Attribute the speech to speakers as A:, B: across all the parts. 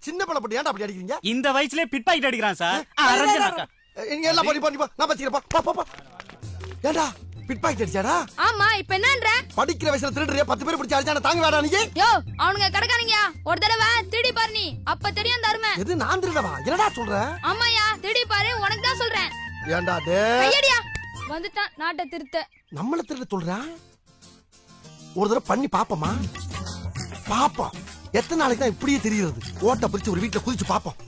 A: சின்ன பழம் போட்டு ஏன்டா அப்படி அடிக்கிறீங்க?
B: இந்த வயசுல பிட் பாக்கெட் அடிக்கிறான் சார்.
A: நீங்க எல்லாம் போடி போடி நான் பச்சிக்கிறேன். ஏன்டா பிட் பாக்கெட் அடிச்சாடா?
C: ஆமா, இப்போ என்னன்ற?
A: படிக்கிற வயசுல திருடுறியா? 10 பேர் பிடிச்சு அடிச்சானே தாங்க வேடா நீ?
C: யோ, அவனுங்க கடக்காரங்க. ஒரு தடவை திருடி பாரு நீ, அப்ப தெரியும் தருமே.
A: எது நான் திருடவா? என்னடா சொல்ற?
C: ஆமாயா, திருடி பாரு, உனக்கு தான் சொல்றேன்.
A: ஏன்டா டேய்?
C: ஐயடியா, வந்துட்டான் நாட்டை திருத்த.
A: நம்மள திருட சொல்றா? ஒரு தடவை பண்ணி பாப்போமா? பாப்போம். எத்தனை நாளைக்கு தான் இப்படியே தெரியுது? ஓட்ட பிடிச்சு ஒரு வீட்டுல குதிச்சு பாப்போம்.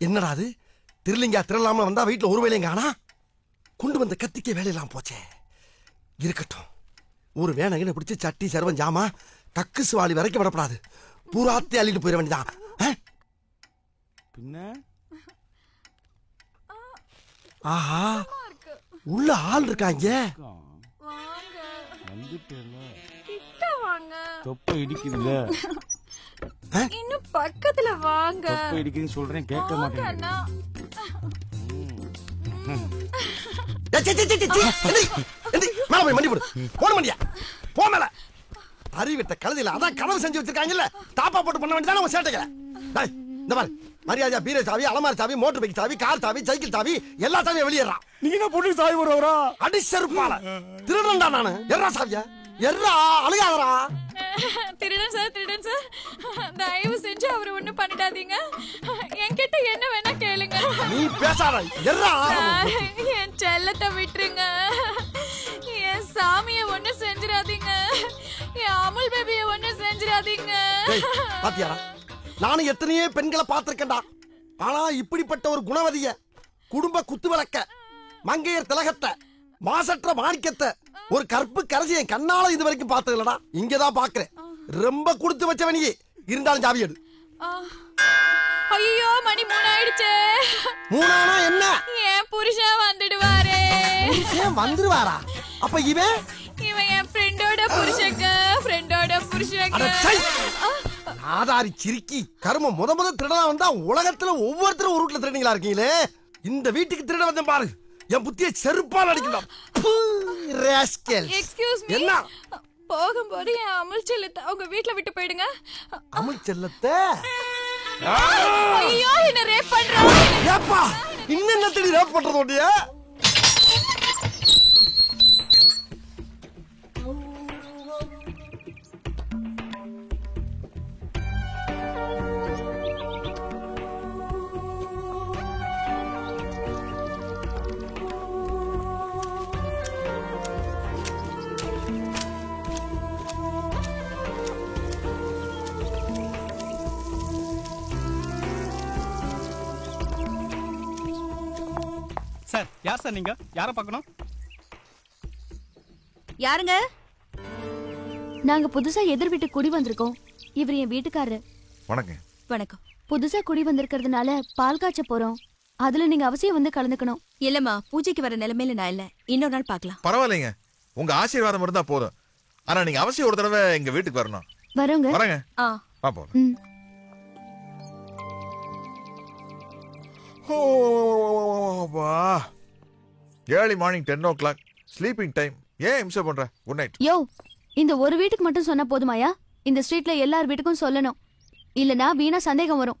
A: என்னடா அது? திருலிங்கா திருடலாம வந்தா வீட்டுல ஒரு வேலையும் காணா. கொண்டு வந்த கத்திக்க வேலையெல்லாம் போச்சே. இருக்கட்டும், ஒரு வேணகனை பிடிச்சு சட்டி சர்வம் ஜாமா கக்கு சுவாலி வரைக்கும் விடப்படாது. பூராத்தி அள்ளிட்டு போயிட வேண்டியதான்.
B: பின்ன
A: ஆஹா, உள்ள ஆள் இருக்காங்க.
B: தொப்பை இடிக்குதுல.
C: இன்னும் பக்கத்துல வாங்க.
B: தொப்பை இடிக்குதுன்னு சொல்றேன், கேட்க மாட்டேன்.
A: அறிவிட்ட கழுதில அதான் கனவு செஞ்சு வச்சிருக்காங்கல்ல, தாப்பா போட்டு பண்ண வேண்டியதான உன் சேட்டைகளை. இந்த மாதிரி மரியாதையா பீரோ சாவி, அலமாரி சாவி, மோட்டர் பைக் சாவி, கார் சாவி, சைக்கிள் சாவி, எல்லா சாவியும் வெளியேறான்.
B: நீங்க என்ன போட்டு சாவி போடுறவரா?
A: அடிச்சருப்பால திருடன்டா நானு. எர்ரா சாவியா, எர்ரா, அழுகாதரா.
C: திருடன் சார், திருடன் சார், தயவு செஞ்சு அவரை ஒண்ணும் பண்ணிடாதீங்க. என்கிட்ட என்ன வேணா கேளுங்க.
A: நீ பேசாத, எர்ரா.
C: என் செல்லத்தை விட்டுருங்க. என் சாமிய ஒண்ணு செஞ்சிடாதீங்க. என் அமுல் பேபிய ஒண்ணு செஞ்சிடாதீங்க.
A: பாத்தியாரா, நானும் எத்தனையோ பெண்களை பார்த்திருக்கேன்டா. ஆனா இப்படிப்பட்ட ஒரு குணவதிய, குடும்ப குத்து விளக்க, மங்கையர் திலகத்தை, மாசற்ற மாணிக்கத்தை, ஒரு கற்பு கரசி என் கண்ணால இது வரைக்கும் பார்த்தது இல்லடா. இங்கதான் பாக்குறேன். ரொம்ப கொடுத்து வச்சவனியே. இருந்தாலும் ஜாவி எடு.
C: ஐயோ, மணி 3 ஆயிடுச்சு.
A: 3 ஆனா என்ன?
C: என் புருஷன் வந்துடுவாரே.
A: புருஷன் வந்துருவாரா? அப்ப இவன்
C: என் ஃப்ரெண்டோட புருஷங்க, ஃப்ரெண்டோட புருஷங்க.
A: ஆதாரி சிரிக்கி கரும முத திருடலாம் வந்தா உலகத்துல ஒவ்வொருத்தரும் ஒரு வீட்டுல திருடீங்களா இருக்கீங்களே. இந்த வீட்டுக்கு திருட வந்தேன் பாரு, என் புத்தியை செருப்பால் அடிக்கலாம்.
C: எக்ஸ்கியூஸ் மீ,
A: என்ன?
C: போகும்போது என் அமுல் செல்லத்தை அவங்க வீட்டுல விட்டு போயிடுங்க.
A: அமுல் செல்லத்தை?
C: ஐயோ, என்ன ரேப் பண்றாங்க.
A: ஏப்பா, இன்னென்ன தேடி ரேப் பண்றது ஓட்டியா?
B: சார், யார் சார் நீங்க? யாரை பார்க்கணும்?
C: யாருங்க?
D: நாங்க புதுசா எதிர் வீட்டு குடி வந்திருக்கோம். இவர் என் வீட்டுக்காரரு.
E: வணக்கம்.
D: வணக்கம். புதுசா குடி வந்திருக்கிறதுனால பால் காய்ச்ச போறோம். அதுல நீங்க அவசியம் வந்து கலந்துக்கணும்.
C: இல்லம்மா, பூஜைக்கு வர நிலைமையில நான் இல்ல. இன்னொரு நாள் பார்க்கலாம்.
E: பரவாயில்லைங்க, உங்க ஆசீர்வாதம் இருந்தா போதும். ஆனா நீங்க அவசியம் ஒரு தடவை எங்க வீட்டுக்கு வரணும்.
D: வரோங்க.
E: வரங்க. பாப்போம். Early morning 10 o'clock sleeping time. ஏன் இம்சை பண்ற? Good night.
D: யோ, இந்த ஒரு வீட்டுக்கு மட்டும் சொன்னா போதுமாயா? இந்த ஸ்ட்ரீட்ல எல்லார் வீட்டுக்கும் சொல்லணும். இல்லனா வீணா சந்தேகம் வரும்.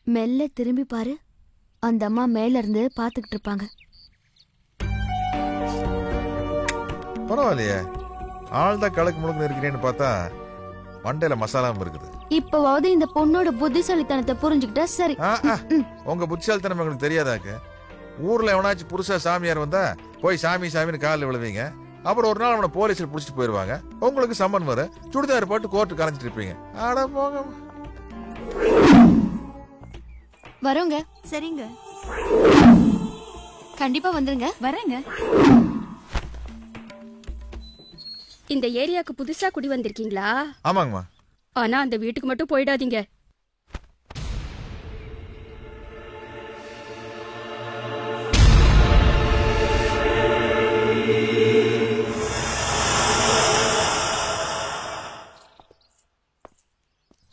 D: மெல்ல திரும்பி பாரு, அந்த அம்மா மேல இருந்து பாத்துக்கிட்டு இருப்பாங்க.
E: பரவாயில்லையே, ஆள்தான் கலக்கு முழுக்க இருக்கிறேன்னு பார்த்தா மண்டையில மசாலாவும் இருக்குது.
D: இப்பவாவது இந்த பொண்ணோட புத்திசாலித்தனத்தை புரிஞ்சுக்கிட்டா சரி.
E: உங்க புத்திசாலித்தனம் உங்களுக்கு தெரியாதாக்க? ஊர்ல எவனாச்சும் புருஷா சாமியார் வந்தா போய் சாமி சாமின்னு காலில் விழுவீங்க. அப்புறம் ஒரு நாள் அவனை போலீஸ்ல புடிச்சிட்டு போயிருவாங்க. உங்களுக்கு சம்மன் வர சுடிதார் போட்டு கோர்ட்டு கரைஞ்சிட்டு இருப்பீங்க. ஆட போங்க.
D: வரோங்க.
C: சரிங்க,
D: கண்டிப்பா வந்துருங்க.
C: வரேங்க. இந்த ஏரியாக்கு புதுசா குடி வந்திருக்கீங்களா?
E: ஆமாங்கம்மா.
C: ஆனா அந்த வீட்டுக்கு மட்டும் போயிடாதீங்க.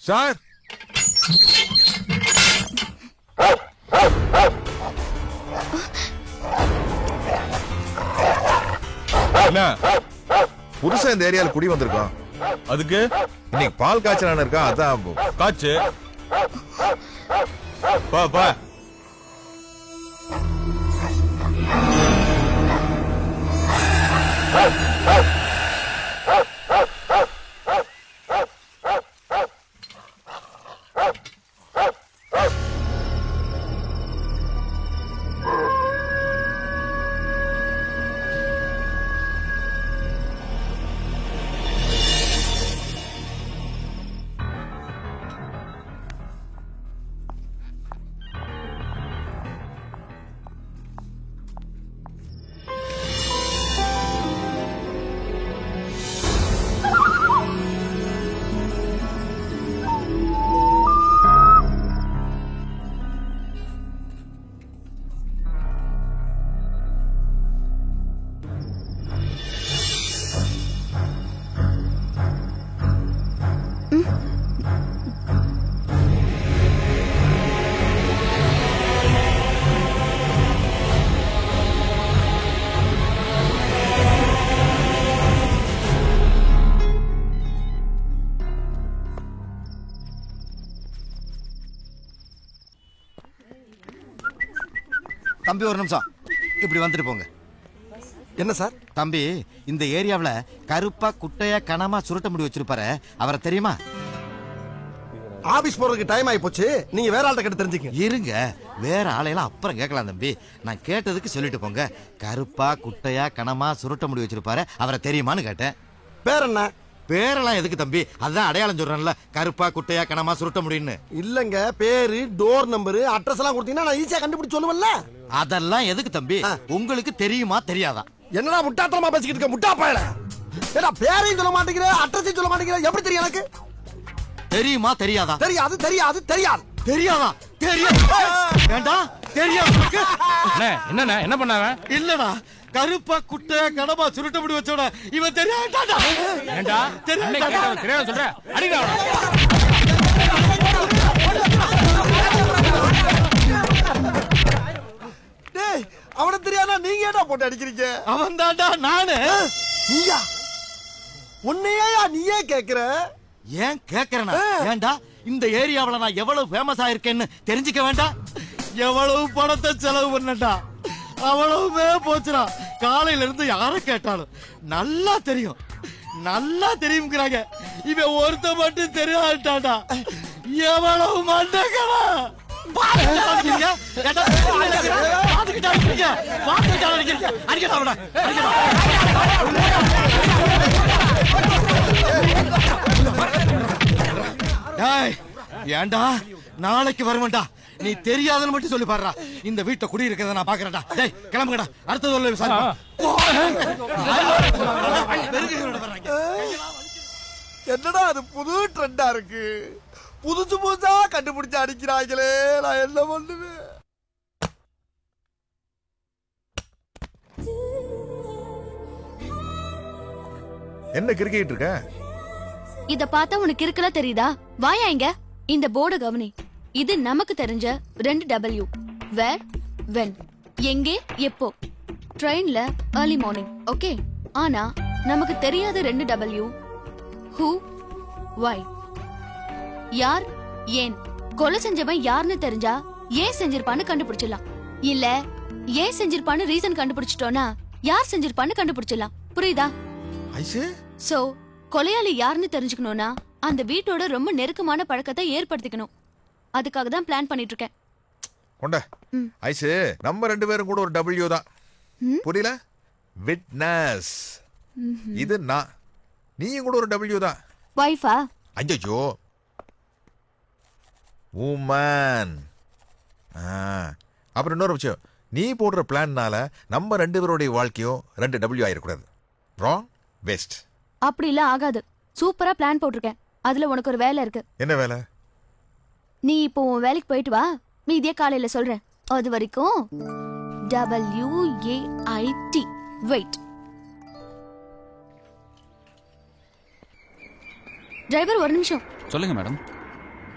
E: சார்,
F: என்ன
E: புருஷன் இந்த ஏரியால குடி வந்திருக்கோம்.
F: அதுக்கு
E: இன்னைக்கு பால் காய்ச்சலான இருக்கா, அதான்
F: காய்ச்சு பா பா.
G: தம்பி ஒரு நிமிஷம் இப்படி வந்துட்டு போங்க.
A: என்ன சார்?
G: தம்பி, இந்த ஏரியாவுல கருப்பா குட்டையா கனமா சுருட்ட முடி வச்சிருப்பாரு, அவரை தெரியுமா?
A: ஆபீஸ் போறதுக்கு டைம் ஆகி போச்சு, நீங்க வேற ஆள்கிட்ட கேட்டு தெரிஞ்சுக்க.
G: இருங்க, வேற ஆளையெல்லாம் அப்புறம் கேட்கலாம் தம்பி. நான் கேட்டதுக்கு சொல்லிட்டு போங்க. கருப்பா குட்டையா கனமா சுருட்ட முடி வச்சிருப்பாரு, அவரை தெரியுமான்னு கேட்டேன்.
A: பேர் என்ன?
G: பேரெல்லாம் எதுக்கு தம்பி? அதான் அடையாளம் சொல்றேன்ல, கருப்பா குட்டையா கனமா சுருட்ட முடின்னு.
A: இல்லங்க, பேரு, டோர் நம்பர், அட்ரஸ் எல்லாம் கொடுத்தீங்கன்னா நான் ஈஸியா கண்டுபிடிச்சு சொல்லுவேன்ல.
G: அதெல்லாம் எதுக்கு தம்பி? உங்களுக்கு தெரியுமா தெரியாதா?
A: என்னடா முட்டாத்தனமா பேசிக்கிட்டு இருக்க முட்டா பயல? ஏடா பேரையும் சொல்ல மாட்டேங்கிற, அட்ரஸையும் சொல்ல மாட்டேங்கிற, எப்படி தெரியும் எனக்கு?
G: தெரியுமா தெரியாதா?
A: தெரியாது தெரியாது தெரியாது.
G: தெரியாதா? தெரியாது. ஏண்டா தெரியாது உனக்கு?
B: என்ன என்ன பண்ணாங்க?
G: இல்லடா, கருப்பா குட்டை கனமா சுருட்ட முடி வச்சோட இவன் தெரியாதாடா.
B: ஏண்டா தெரியாத சொல்ற? அடிடா.
A: டேய், அவன தெரியாதா நீங்க ஏடா போட்டு அடிக்கிறீங்க?
G: அவன் தான்டா நானு.
A: நீயா? உன்னையா நீயே கேக்குற?
G: ஏன் கேக்குறேனா? ஏண்டா இந்த ஏரியாவுல நான் எவ்வளவு ஃபேமஸ் ஆயிருக்கேன்னு தெரிஞ்சுக்க வேண்டாம்? எவ்வளவு பணத்தை செலவு பண்ணட்டா, அவ்வளவுமே போச்சுடா. காலையில இருந்து யார கேட்டாலும் நல்லா தெரியும் நல்லா தெரியுங்கிறாங்க. இவன் ஒருத்த மட்டும் தெரியாட்டாடா. எவ்வளவு மண்டகடா. ஏண்டா நாளைக்கு வருவேன்டா. நீ தெரியாதுன்னு மட்டும் சொல்லி பாருடா. இந்த வீட்டை குடி இருக்கிறத நான் பாக்குறேன்டா. டேய் கிளம்புங்கடா, அடுத்தது
A: என்னடா அது புது ட்ரெண்டா இருக்கு? புதுசு புதுசா கண்டுபிடிச்சு அடிக்கிறாங்களே, நான் என்ன பண்ணுவேன்?
E: என்ன கிரிக்கிட்டு இருக்க?
D: இத பார்த்தா உனக்கு இருக்கல தெரியுதா? வாயா இங்க. இந்த போர்டு கவனி. இது நமக்கு தெரிஞ்ச 2W. வேர், வென், எங்கே, எப்போ. ட்ரெயின்ல early morning, ஓகே. ஆனா நமக்கு தெரியாத 2W. who, why. யார், ஏன். கொலை செஞ்சவன் யாருன்னு தெரிஞ்சா ஏன் செஞ்சிருப்பான்னு கண்டுபிடிச்சிடலாம். இல்ல ஏன் செஞ்சிருப்பான்னு ரீசன் கண்டுபிடிச்சிட்டோம்னா யார் செஞ்சிருப்பான்னு கண்டுபிடிச்சிடலாம். புரியுதா? சோ கொலையாளி யாருன்னு தெரிஞ்சுக்கணும்னா அந்த வீட்டோட ரொம்ப நெருக்கமான பழக்கத்தை ஏற்படுத்திக்கணும். அதுக்காக தான் பிளான் பண்ணிட்டு இருக்கேன்.
E: கொண்ட ஐசு, நம்ம 2 பேரும் கூட ஒரு W தான். புரியல? விட்னஸ். இது நான், நீயும் கூட ஒரு W தான்.
D: வைஃபா?
E: ஐயோ, உமன். அப்புறம் இன்னொரு விஷயம், நீ போடுற பிளான்னால நம்ம 2 பேருடைய வாழ்க்கையும் 2W ஆயிடக்கூடாது. Wrong, best.
D: அப்படி இல்ல ஆகாது. சூப்பரா பிளான் போட்டிருக்கேன். அதுல உனக்கு ஒரு வேலை இருக்கு.
E: என்ன வேலை?
D: நீ இப்போ உன் வேலைக்கு போயிட்டு வா, மீதியே காலையில சொல்றேன். அது வரைக்கும் WAIT வெயிட். டிரைவர் ஒரு நிமிஷம்.
B: சொல்லுங்க மேடம்.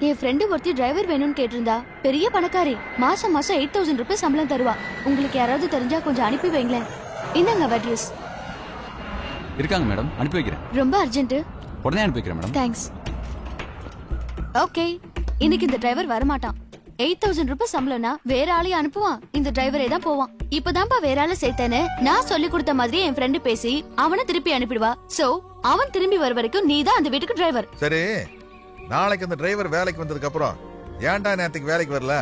D: என் ஃப்ரெண்டு ஒருத்தி டிரைவர் வேணும்னு கேட்டிருந்தா. பெரிய பணக்காரி, மாசம் மாசம் 8000 ரூபாய் சம்பளம் தருவா. உங்களுக்கு யாராவது தெரிஞ்சா கொஞ்சம் அனுப்பி வைங்களேன். இந்தாங்க அட்ரஸ்.
F: இருக்காங்க மேடம், அனுப்பி வைக்கிறேன்.
D: ரொம்ப அர்ஜென்ட்.
F: உடனே அனுப்பி வைக்கிறேன் மேடம்.
D: தேங்க்ஸ். ஓகே, இன்னைக்கு இந்த டிரைவர் வரமாட்டான். 8000 ரூபாய் சம்பளம்னா வேற ஆளையும் அனுப்புவான், இந்த டிரைவரே தான் போவான். இப்பதான்ப்பா வேற ஆளை சேர்த்தேன்னு நான் சொல்லி கொடுத்த மாதிரி என் ஃப்ரெண்டு பேசி அவனை திருப்பி அனுப்பிடுவா. சோ அவன் திரும்பி வர வரைக்கும் நீ தான் அந்த வீட்டுக்கு டிரைவர்.
E: சரி, நாளைக்கு அந்த டிரைவர் வேலைக்கு வந்ததுக்கு அப்புறம் ஏன்டா நேரத்துக்கு வேலைக்கு வரல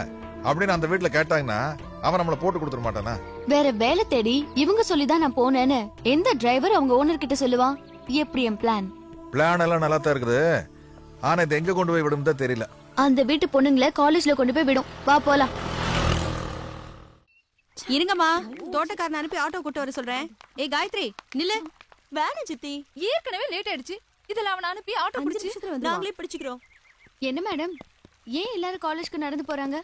E: அப்படின்னு அந்த வீட்டுல கேட்டாங்கன்னா அவன் நம்மள போட்டு கொடுத்துட மாட்டானா?
D: வேற வேலை தேடி இவங்க சொல்லிதான் நான் போனேன்னு எந்த டிரைவர் அவங்க ஓனர் கிட்ட சொல்லுவான்? எப்படி என் பிளான்
E: எல்லாம் நல்லா தான் இருக்குது. ஆனா இது எங்க கொண்டு போய் விடும் தான் தெரியல.
D: அந்த வீட்டு பொண்ணுங்களை காலேஜ்ல கொண்டு போய் விடும். வா போலாம்.
H: இருங்கம்மா, தோட்டக்காரன் அனுப்பி ஆட்டோ கூட்டு வர சொல்றேன். ஏய் காயத்ரி நில்லு.
C: வேணாம் சித்தி, ஏற்கனவே லேட் ஆயிடுச்சு. இதுல அவனை அனுப்பி ஆட்டோ பிடிச்சு
H: நாங்களே பிடிச்சுக்கிறோம்.
D: என்ன மேடம், ஏன் எல்லாரும் காலேஜ்க்கு நடந்து போறாங்க?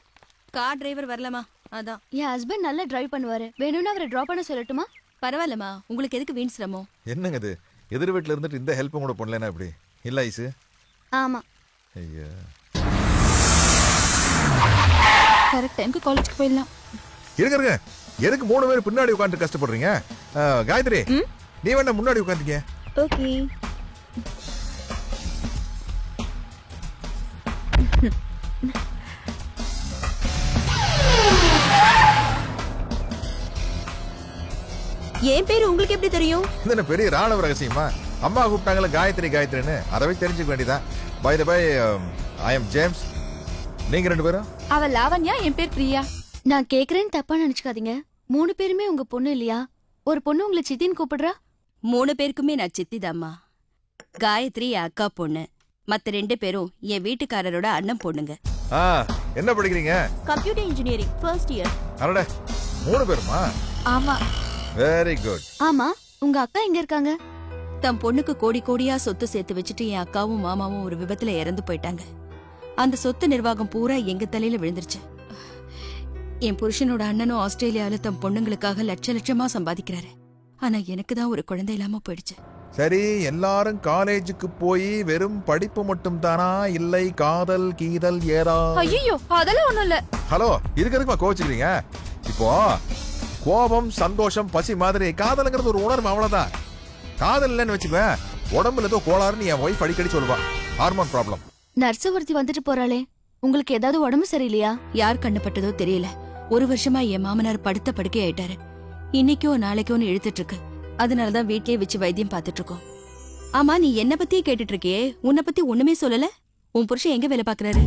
H: கார் டிரைவர் வரலமா, அதான்.
D: என் ஹஸ்பண்ட் நல்லா டிரைவ் பண்ணுவாரு, வேணும்னா அவரை டிராப் பண்ண சொல்லட்டுமா?
H: பரவாயில்லம்மா, உங்களுக்கு எதுக்கு வீண் சிரமம்?
E: என்னங்க இது, எதிர் வீட்டுல இருந்துட்டு இந்த ஹெல்ப்பும் கூட பண்ணலன்னா எப்படி? இல்ல ஐசு.
D: ஆமா,
E: ஐயா,
C: கரெக்ட் டைம்க்கு காலேஜ்க்கு போயிடலாம்.
E: இருங்க, எதுக்கு 3 பேர் பின்னாடி உட்காந்து கஷ்டப்படுறீங்க? காயத்ரி, நீ வேணா முன்னாடி உட்காந்துக்க.
H: ஓகே. என் பேரு உங்களுக்கு எப்படி தெரியும்?
E: இது என்ன பெரிய ராணுவ ரகசியமா? அம்மா கூப்பிட்டாங்கல்ல காயத்ரி காயத்ரின்னு, அதை தெரிஞ்சுக்க வேண்டியதான். By the by, I am James. நீங்க 2 பேரும்?
C: அவ லாவண்யா, என் பேர் பிரியா.
D: நான் கேக்குறேன்னு தப்பா நினைச்சுக்காதீங்க. 3 பேருமே உங்க பொண்ணு இல்லையா? ஒரு பொண்ணு உங்களை சித்தின்னு கூப்பிடுறா.
H: 3 பேருக்குமே நான் சித்திதாம்மா. காயத்ரி என் அக்கா பொண்ணு, மத்த 2 பேரும் என் வீட்டுக்காரரோட அண்ணன் பொண்ணுங்க.
E: என்ன படிக்கிறீங்க?
H: Computer engineering first year.
E: அடடே, 3 பேருமா?
C: ஆமா.
E: Very good.
D: ஆமா, உங்க அக்கா எங்க இருக்காங்க?
H: தம் பொண்ணுக்கு கோடி கோடியா சொத்து சேர்த்து வச்சுட்டு என் அக்காவும் மாமாவும் ஒரு விபத்துல இறந்து போயிட்டாங்க. அந்த சொத்து நிர்வாகம் பூரா எங்க தலையில விழுந்துருச்சு. என் புருஷனோட அண்ணனும் ஆஸ்திரேலியாவில தம் பொண்ணுங்களுக்காக லட்சமா சம்பாதிக்கிறாரு. ஆனா எனக்கு தான் ஒரு குழந்தை இல்லாம போயிடுச்சு.
E: சரி, எல்லாரும் காலேஜுக்கு போய் வெறும் படிப்பு மட்டும் தானா, இல்லை காதல் கீதல் ஏதா?
C: ஐயோ, அதெல்லாம் ஒண்ணும் இல்ல.
E: ஹலோ, இதுக்கு கோச்சுக்கிறீங்க? இப்போ கோபம், சந்தோஷம், பசி மாதிரி காதல்ங்கிறது ஒரு உணர்வு, அவ்வளவுதான். காதல் இல்லைன்னு வச்சுக்கோ, உடம்புல ஏதோ கோளாறுன்னு என் ஒய்ஃப் அடிக்கடி சொல்லுவா. Hormone problem.
D: நர்ஸ் ஒருத்தி வந்துட்டு போறாளே, உங்களுக்கு ஏதாவது உடம்பு சரியில்லையா?
H: யார் கண்ணப்பட்டதோ தெரியல. 1 வருஷமா என் மாமனார் படுத்த படுக்கை ஆயிட்டாரு. இன்னைக்கோ நாளைக்கோன்னு இழுத்துட்டு இருக்கு. அதனாலதான் வீட்லயே வச்சு வைத்தியம் பாத்துட்டு இருக்கோம். ஆமா, நீ என்ன பத்தியே கேட்டுட்டு இருக்கியே, உன்னை பத்தி ஒண்ணுமே சொல்லல. உன் புருஷன் எங்க வேலை பாக்குறாரு?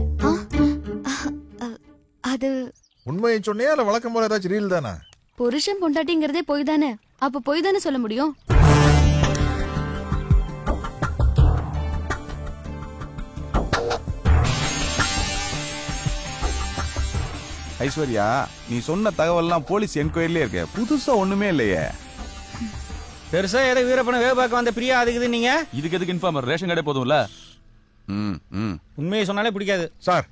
D: அது
E: உண்மையை சொன்னியா இல்ல வழக்கம் போல ஏதாச்சும் ரீல் தானா?
D: புருஷன் பொண்டாட்டிங்கிறதே பொய் தானே, அப்ப பொய் தானே சொல்ல முடியும்.
I: ஐஸ்வர்யா, நீ சொன்ன தகவல்லாம் போலீஸ் என்கொயரிலே இருக்கு, புதுசா ஒண்ணுமே இல்லையே.
B: பெருசா ஏதோ வீரப்பன வேக பார்க்க வந்த பிரியா அதுக்குது நீங்க?
I: இதுக்கு எதுக்கு இன்ஃபார்மர்? ரேஷன் கடை போதும்ல.
B: உண்மையை சொன்னாலே பிடிக்காது
E: சார்.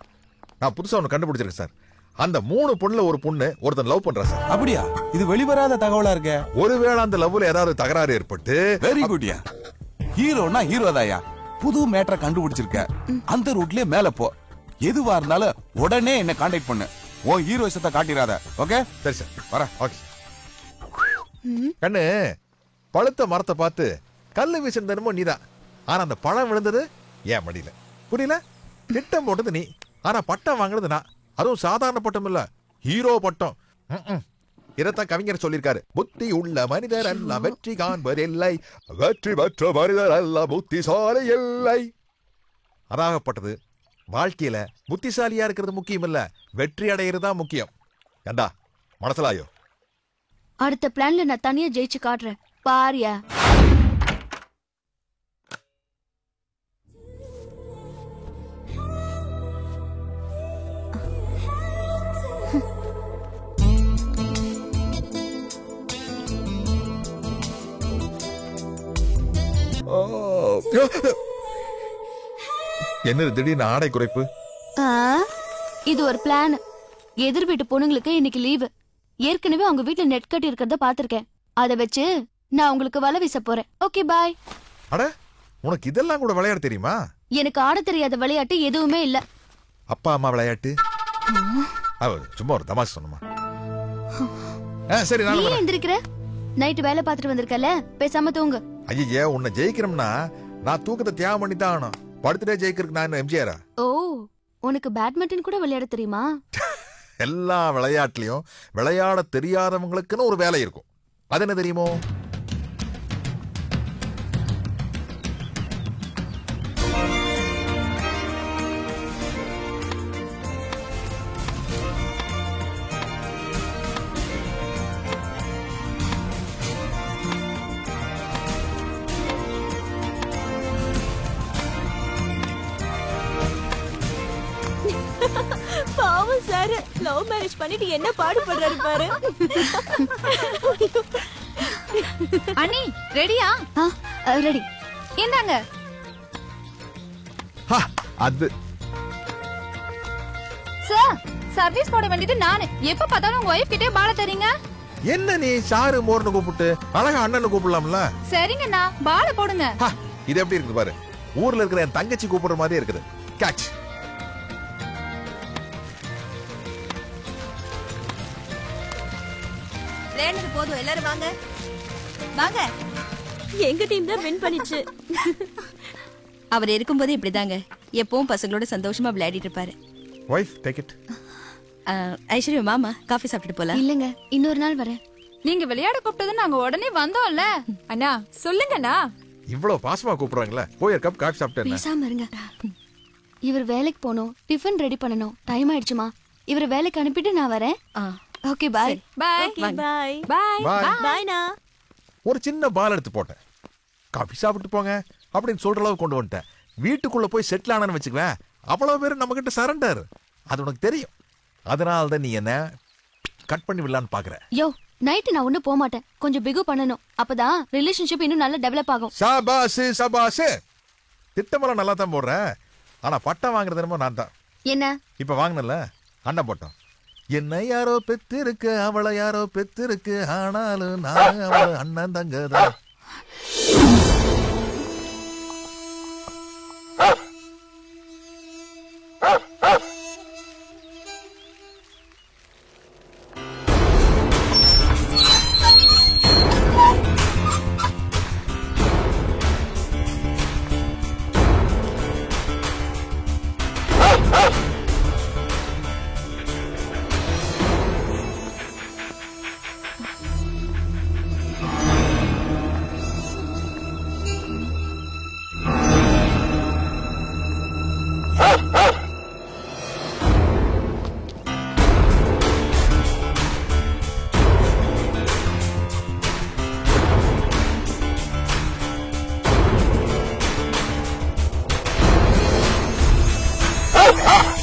E: நான் புதுசா ஒண்ணு கண்டுபிடிச்சிருக்கேன் சார். அந்த 3 பொண்ணுல ஒரு பொண்ணு ஒருத்தன் லவ் பண்றா சார்.
I: அப்படியா? இது வெளிவராத தகவலா இருக்க.
E: ஒருவேளை அந்த லவ்ல ஏதாவது தகராறு ஏற்பட்டு.
I: வெரி குட்யா. ஹீரோனா ஹீரோதாயா. புது மேட்டரை கண்டுபிடிச்சிருக்க. அந்த ரூட்லயே மேல போ. எதுவா இருந்தாலும் உடனே என்ன கான்டாக்ட் பண்ணு. ஓ ஹீரோயிசத்தை காட்டிராத. ஓகே?
E: சரி சார், வரேன். ஓகே. கண்ணு, பழுத்த மரத்தை பார்த்து கல்லு வீசினதுமோ நீதான். ஆனா அந்த பழம் விழுந்தது ஏன் மடியில. புரியல? திட்டம் போட்டது நீ, ஆனா பட்டம் வாங்கினது நான். அதுவும் சாதாரண பட்டம் இல்ல, ஹீரோ பட்டம். இதத்தான் கவிஞர் சொல்லியிருக்காரு. புத்தி உள்ள மனிதர் அல்ல வெற்றி காண்பதில்லை, வெற்றி பெற்ற மனிதர் அல்ல புத்திசாலி இல்லை. அதாகப்பட்டது வாழ்க்கையில புத்திசாலியா இருக்கிறது முக்கியம் இல்ல, வெற்றி அடையிறதா முக்கியம். ஏண்டா மனசலாயோ?
D: அடுத்த பிளான்ல நான் தனியா ஜெயிச்சு காட்டுறேன், பாரியா.
E: என்ன திடீர்னு ஆடை குறைப்பு?
D: இது ஒரு பிளான். எதிர் வீட்டு பொண்ணுங்களுக்கு இன்னைக்கு லீவு. ஏற்கனவே அவங்க வீட்டுல நெட் கட்டி இருக்கிறத பாத்திருக்கேன். அதை வச்சு நான் உங்களுக்கு வலை வீச போறேன். Okay bye.
E: அட, உனக்கு இதெல்லாம் கூட விளையாட தெரியுமா?
D: எனக்கு ஆட தெரியாத விளையாட்டு எதுவுமே இல்ல.
E: அப்பா அம்மா விளையாட்டு சும்மா ஒரு தமாஷ் சொன்னமா. சரி,
D: நீ எந்திரிக்கிற? நைட் வேலை பார்த்துட்டு வந்திருக்கல, பேசாம தூங்கு.
E: ஐயே உன்னை ஜெயிக்கணும்னா நான் தூக்கத்தை தியாகம் பண்ணி தான் ஆகணும். படுத்துட்டே ஜெயிக்கிறதுக்கு நான் என்ன எம்ஜிஆரா?
D: ஓ, உனக்கு பேட்மிண்டன் கூட விளையாட தெரியுமா?
E: எல்லா விளையாட்டுலயும் விளையாட தெரியாதவங்களுக்குன்னு ஒரு வேலை இருக்கும். அது என்ன தெரியுமோ?
J: பாவம் சார், லவ் மேரேஜ் பண்ணிட்டு என்ன பாடுபடுறாரு பாரு.
D: அண்ணி ரெடியா? ரெடி. என்னங்க
E: அது
D: சார், சர்வீஸ் போட வேண்டியது நானு. எப்ப பார்த்தாலும் உங்க ஒய்ஃப் கிட்டே பால தரீங்க.
E: என்ன நீ சாரு மோர்னு கூப்பிட்டு அழகா அண்ணன்னு கூப்பிடலாம்ல?
D: சரிங்கண்ணா, பால போடுங்க.
E: இது எப்படி இருக்குது பாரு. ஊர்ல இருக்கிற என் தங்கச்சி கூப்பிடுற மாதிரி இருக்குது. கேட்ச்.
J: விளையாடுறது போதும், எல்லாரும் வாங்க வாங்க. எங்க டீம் தான் வின் பண்ணிச்சு.
H: அவர் இருக்கும்போது இப்படிதாங்க, எப்பவும் பசங்களோட சந்தோஷமா விளையாடிட்டு இருப்பாரு.
E: Wife take it.
H: ஐஸ்வர்யா மாமா காஃபி சாப்பிட்டு போலாம்.
D: இல்லங்க, இன்னொரு நாள் வரேன்.
C: நீங்க விளையாட கூப்பிட்டது நாங்க உடனே வந்தோம்ல. அண்ணா சொல்லுங்கண்ணா.
E: இவ்வளவு பாசமா கூப்பிடுறாங்களே, போய் ஒரு கப் காஃபி சாப்பிட்டு
D: பேசாம இருங்க. இவர் வேலைக்கு போகணும், டிஃபன் ரெடி பண்ணணும். டைம் ஆயிடுச்சுமா. இவர் வேலைக்கு அனுப்பிட்டு நான் வரேன். Okay bye.
C: Bye
J: bye
C: bye
J: பாய்னா.
E: ஒரு சின்ன பால் எடுத்து போட்டேன். காஃபி சாப்பிட்டு போங்க அப்படின்னு சொல்ற அளவுக்கு கொண்டு வந்துட்டேன். வீட்டுக்குள்ள போய் செட்டில் ஆனன்னு வச்சுக்குவேன், அவ்வளவு பேர் நம்ம கிட்ட சரண்டர். அது உனக்கு தெரியும். அதனால தான் நீ என்ன கட் பண்ணி விடலான்னு பாக்குற.
D: யோ, நைட்டு நான் ஒண்ணு போக மாட்டேன். கொஞ்சம் பிகு பண்ணணும். அப்பதான் ரிலேஷன்ஷிப் இன்னும் நல்லா டெவலப் ஆகும்.
E: சபாஸ் சபாஸ். திட்டமெல்லாம் நல்லா தான் போடுறேன். ஆனா பட்டம் வாங்குறது என்னமோ நான் தான்.
D: என்ன
E: இப்ப வாங்கினல அண்ணன் போட்டோம். என்ன யாரோ பெத்து இருக்கு, அவளை யாரோ பெத்து இருக்கு, ஆனாலும் நான் அவளை அண்ணன் தங்கதான். Ah!